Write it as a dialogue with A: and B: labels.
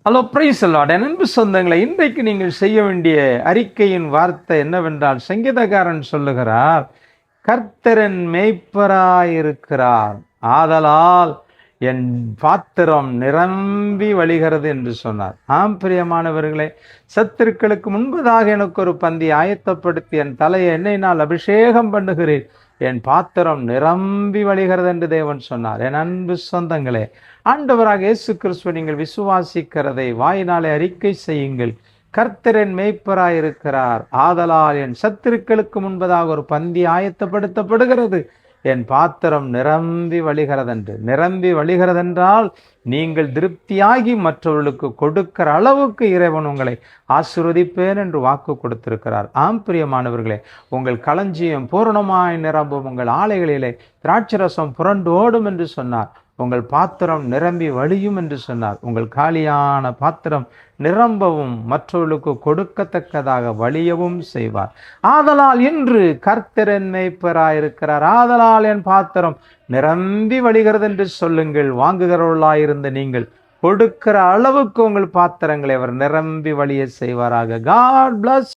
A: Hello price Lord. என் அன்பு சொந்தங்களை, இன்றைக்கு நீங்கள் செய்ய வேண்டிய அறிக்கையின் வார்த்தை என்னவென்றால், சங்கீதக்காரன் சொல்லுகிறார், கர்த்தரன் மேய்ப்பராயிருக்கிறார், ஆதலால் என் பாத்திரம் நிரம்பி வழிகிறது என்று சொன்னார். ஆம் பிரியமானவர்களே, சத்துருக்களுக்கு முன்பதாக எனக்கு ஒரு பந்தி ஆயத்தப்படுத்தி என் தலையை எண்ணெயினால் அபிஷேகம் பண்ணுகிறேன், என் பாத்திரம் நிரம்பி வழிகிறது என்று தேவன் சொன்னார். என் அன்பு சொந்தங்களே, ஆண்டவராக இயேசு கிறிஸ்துவை நீங்கள் விசுவாசிக்கிறதை வாயினாலே அறிக்கை செய்யுங்கள். கர்த்தரின் மேய்ப்பராயிருக்கிறார், ஆதலால் என் சத்துருக்களுக்கு முன்பதாக ஒரு பந்தி ஆயத்தப்படுத்தப்படுகிறது, என் பாத்திரம் நிரம்பி வழிகிறதென்று. நிரம்பி வழிகிறதென்றால் நீங்கள் திருப்தியாகி மற்றவர்களுக்கு கொடுக்கிற அளவுக்கு இறைவன் உங்களை ஆசீர்வதிப்பேன் என்று வாக்கு கொடுத்திருக்கிறார். ஆம் பிரியமானவர்களே, உங்கள் களஞ்சியம் பூரணமாய் நிரம்பும், உங்கள் ஆலைகளிலே திராட்சரசம் புரண்டு ஓடும் என்று சொன்னார். உங்கள் பாத்திரம் நிரம்பி வழியும் என்று சொன்னார். உங்கள் காலியான பாத்திரம் நிரம்பவும் மற்றவர்களுக்கு கொடுக்கத்தக்கதாக வழியவும் செய்வார். ஆதலால் இன்று கர்த்தரின் மேய்ப்பராயிருக்கிறார், ஆதலால் என் பாத்திரம் நிரம்பி வழிகிறது என்று சொல்லுங்கள். வாங்குகிறவர்களாயிருந்த நீங்கள் கொடுக்கிற அளவுக்கு உங்கள் பாத்திரங்களை அவர் நிரம்பி வழிய செய்வாராக. God bless.